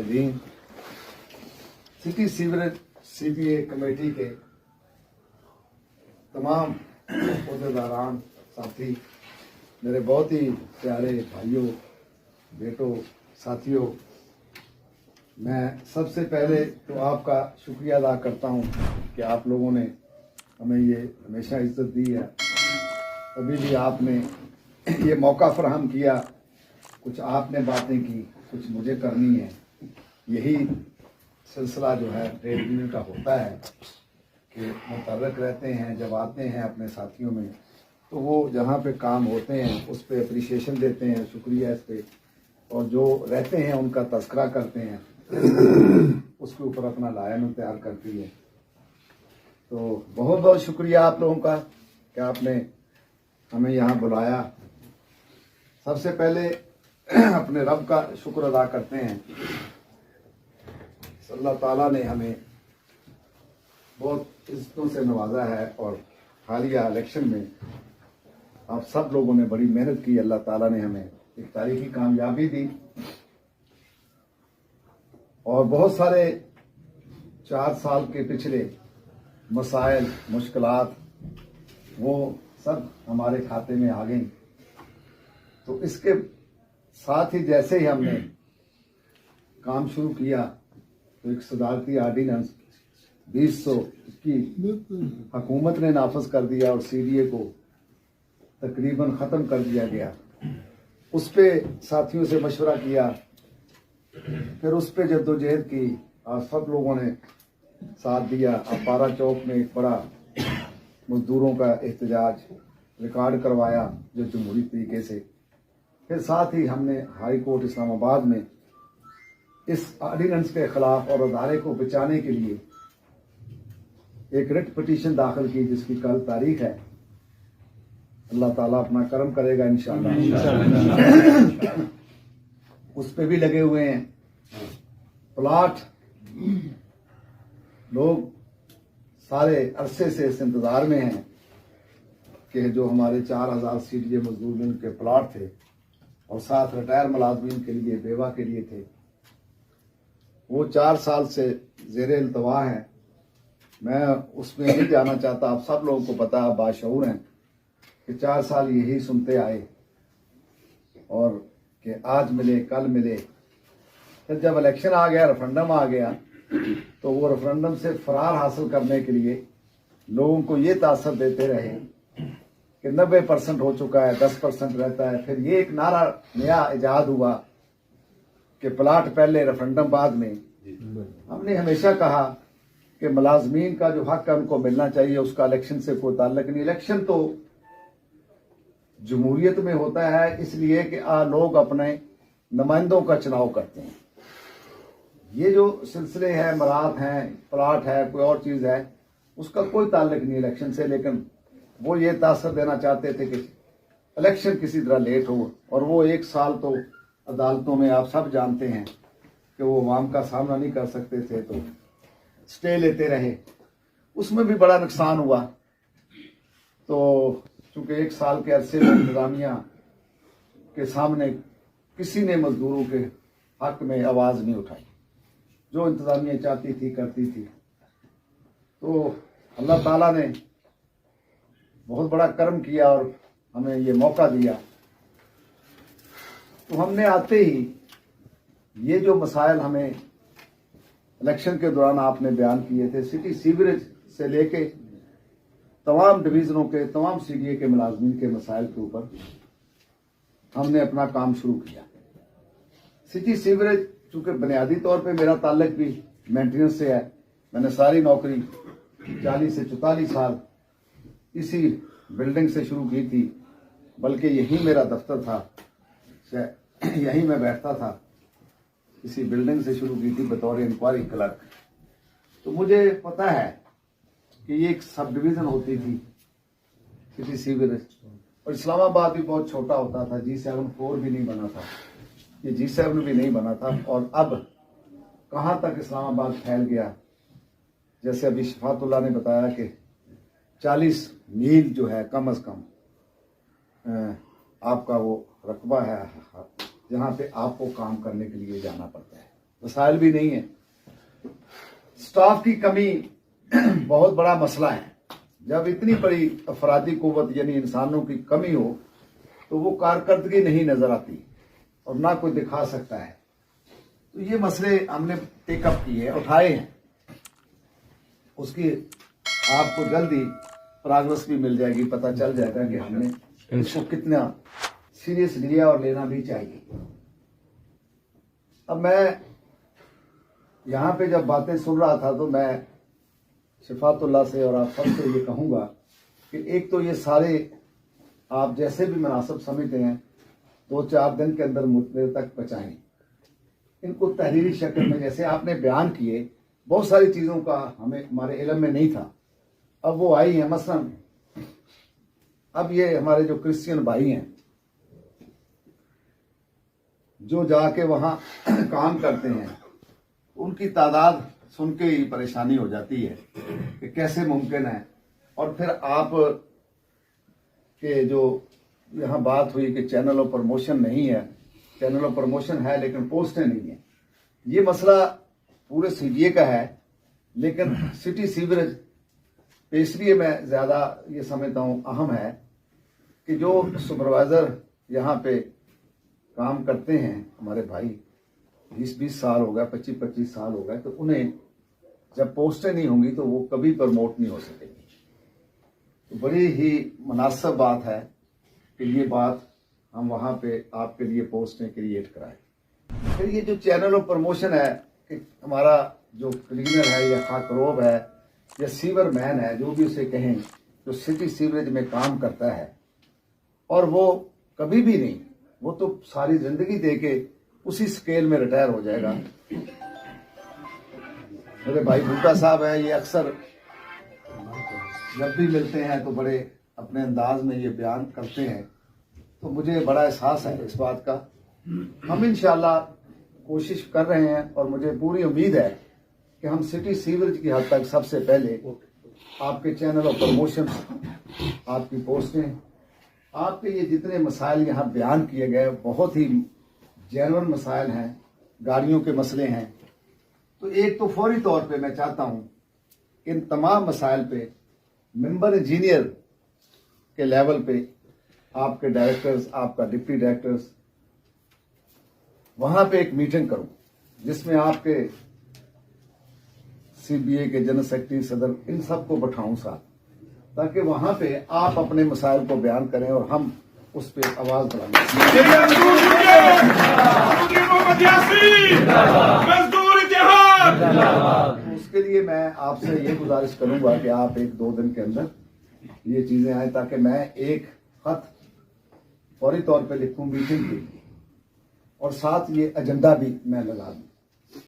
कायदीन, city sewerage CPA committee के तमाम अहदेदारान, साथी, मेरे बहुत ही प्यारे भाइयों, बेटों, साथियों, मैं सबसे पहले तो आपका शुक्रिया अदा करता हूं कि आप लोगों ने हमें ये हमेशा इज्जत दी है। कभी भी आपने ये मौका फराहम किया, कुछ आपने बातें की, कुछ मुझे करनी है। यही सिलसिला जो है ट्रेड यूनियन का होता है कि मुतर्रक रहते हैं, जब आते हैं अपने साथियों में तो वो जहाँ पे काम होते हैं उस पर अप्रिशिएशन देते हैं, शुक्रिया इस पे, और जो रहते हैं उनका तस्करा करते हैं, उसके ऊपर अपना लायन तैयार करती है। तो बहुत बहुत शुक्रिया आप लोगों का कि आपने हमें यहाँ बुलाया। सबसे पहले अपने रब का शुक्र अदा करते हैं। अल्लाह ताला ने हमें बहुत इज्जतों से नवाजा है और हालिया इलेक्शन में आप सब लोगों ने बड़ी मेहनत की। अल्लाह ताला ने हमें एक तारीखी कामयाबी दी और बहुत सारे 4 साल के पिछले मसाइल, मुश्किलात वो सब हमारे खाते में आ गई। तो इसके साथ ही जैसे ही हमने काम शुरू किया तो एक सदारती आर्डिनेंस 2000 की हुकूमत ने नाफज कर दिया और CDA को तकरीबन ख़त्म कर दिया गया। उस पे साथियों से मशवरा किया, फिर उस पे जद्दोजहद की, आप सब लोगों ने साथ दिया। अब पारा चौक में एक बड़ा मजदूरों का एहतजाज रिकॉर्ड करवाया जो जमहूरी तरीके से। फिर साथ ही हमने हाई कोर्ट इस्लामाबाद में इस ऑर्डिनेंस के खिलाफ और अदारे को बचाने के लिए एक रिट पिटीशन दाखिल की जिसकी कल तारीख है। अल्लाह ताला अपना करम करेगा इंशाअल्लाह। उस पे भी लगे हुए हैं प्लाट। लोग सारे अरसे से इस इंतजार में हैं कि जो हमारे 4000 CDA मजदूर उनके प्लाट थे और साथ रिटायर मुलाजमीन के लिए, बेवा के लिए थे, वो 4 साल से ज़ेरे इल्तवा हैं। मैं उसमें नहीं जाना चाहता, आप सब लोगों को पता, आप बाशऊर हैं कि 4 साल यही सुनते आए और कि आज मिले, कल मिले। फिर जब इलेक्शन आ गया, रेफरेंडम आ गया, तो वो रेफरेंडम से फरार हासिल करने के लिए लोगों को ये तासर देते रहे कि 90% हो चुका है, 10% रहता है। फिर ये एक नारा नया इजाद हुआ कि प्लाट पहले, रेफरेंडम बाद में। हमने हमेशा कहा कि मुलाजमीन का जो हक है उनको मिलना चाहिए, उसका इलेक्शन से कोई ताल्लुक नहीं। इलेक्शन तो जमहूरियत में होता है इसलिए कि लोग अपने नुमाइंदों का चुनाव करते हैं। ये जो सिलसिले हैं, मरात हैं, प्लाट है, कोई और चीज है, उसका कोई ताल्लुक नहीं इलेक्शन से। लेकिन वो ये तासर देना चाहते थे कि इलेक्शन किसी तरह लेट हो, और वो 1 साल तो अदालतों में आप सब जानते हैं कि वो अवाम का सामना नहीं कर सकते थे, तो स्टे लेते रहे। उसमें भी बड़ा नुकसान हुआ। तो चूंकि 1 साल के अरसे में इंतजामिया के सामने किसी ने मजदूरों के हक में आवाज नहीं उठाई, जो इंतजामिया चाहती थी करती थी। तो अल्लाह ताला ने बहुत बड़ा कर्म किया और हमें ये मौका दिया। तो हमने आते ही ये जो मसाइल हमें इलेक्शन के दौरान आपने बयान किए थे, सिटी सीवरेज से लेके तमाम डिवीजनों के, तमाम CDA के मुलाजमीन के मसाइल के ऊपर हमने अपना काम शुरू किया। सिटी सीवरेज चूंकि बुनियादी तौर पे मेरा ताल्लुक भी मेंटेनेंस से है, मैंने सारी नौकरी 40 से 44 साल इसी बिल्डिंग से शुरू की थी, बल्कि यही मेरा दफ्तर था, यहीं मैं बैठता था। इसी बिल्डिंग से शुरू की थी बतौर इंक्वायरी क्लर्क। तो मुझे पता है कि ये एक सब डिवीजन होती थी सिटी सीवरेज, और इस्लामाबाद भी बहुत छोटा होता था। G7-4 भी नहीं बना था, ये G7 भी नहीं बना था। और अब कहाँ तक इस्लामाबाद फैल गया, जैसे अभी शफातुल्लाह ने बताया कि 40 मील जो है कम अज कम आपका वो रकबा है जहाँ पे आपको काम करने के लिए जाना पड़ता है। वसाइल भी नहीं है। स्टाफ की कमी बहुत बड़ा मसला है। जब इतनी बड़ी अफरादी कुव्वत यानी इंसानों की कमी हो तो वो कारकर्दगी नहीं नजर आती और ना कोई दिखा सकता है। तो ये मसले हमने टेकअप किए, उठाए हैं। उसकी आपको जल्दी प्रोग्रेस भी मिल जाएगी, पता चल जाएगा कि हमने इसको कितना सीरियस लिया और लेना भी चाहिए। अब मैं यहाँ पे जब बातें सुन रहा था तो मैं शिफातुल्लाह से और आप सबसे ये कहूँगा कि एक तो ये सारे आप जैसे भी मुनासिब समझते हैं 2-4 दिन के अंदर मेरे तक पहुँचाएं। इनको तहरीरी शक्ल में जैसे आपने बयान किए, बहुत सारी चीज़ों का हमारे इल्म में नहीं था, अब वो आई है। मसलन अब ये हमारे जो क्रिश्चियन भाई हैं जो जाके वहाँ काम करते हैं, उनकी तादाद सुन के ही परेशानी हो जाती है कि कैसे मुमकिन है। और फिर आप के जो यहाँ बात हुई कि चैनलों पर प्रमोशन नहीं है, चैनलों पर प्रमोशन है लेकिन पोस्टें नहीं है। ये मसला पूरे सीडीए का है, लेकिन सिटी सीवरेज पे इसलिए मैं ज़्यादा ये समझता हूँ अहम है कि जो सुपरवाइज़र यहाँ पे काम करते हैं हमारे भाई, 20-20 साल हो गए, 25-25 साल हो गए, तो उन्हें जब पोस्टें नहीं होंगी तो वो कभी प्रमोट नहीं हो सकेंगी। तो बड़ी ही मुनासिब बात है कि ये बात हम वहाँ पे आपके लिए पोस्टें क्रिएट कराएं। फिर ये जो चैनल ऑफ प्रमोशन है कि हमारा जो क्लीनर है या खाकरोब है या सीवर मैन है, जो भी उसे कहें, जो सिटी सीवरेज में काम करता है और वो कभी भी नहीं, वो तो सारी जिंदगी दे के उसी स्केल में रिटायर हो जाएगा। मेरे भाई भूटा साहब है, ये अक्सर जब भी मिलते हैं तो बड़े अपने अंदाज में ये बयान करते हैं, तो मुझे बड़ा एहसास है इस बात का। हम इंशाल्लाह कोशिश कर रहे हैं और मुझे पूरी उम्मीद है कि हम सिटी सीवरेज की हद तक सबसे पहले आपके चैनल और प्रमोशन, आपकी पोस्टें, आपके ये जितने मसाइल यहाँ बयान किए गए बहुत ही जेन्युइन मसाइल हैं, गाड़ियों के मसले हैं। तो एक तो फौरी तौर पे मैं चाहता हूँ इन तमाम मसाइल पे मेंबर इंजीनियर के लेवल पे आपके डायरेक्टर्स, आपका डिप्टी डायरेक्टर्स, वहाँ पे एक मीटिंग करूँ जिसमें आपके सीबीए के जनरल सेक्रेटरी, सदर, इन सबको बैठाऊं साथ, ताकि वहां पे आप अपने मसाइल को बयान करें और हम उस पर आवाज बढ़ाएं। उसके लिए मैं आपसे ये गुजारिश करूंगा कि आप 1-2 दिन के अंदर ये चीजें आए, ताकि मैं एक खत फौरी तौर पे लिखूं मीटिंग के लिए और साथ ये एजेंडा भी मैं लगा दूं।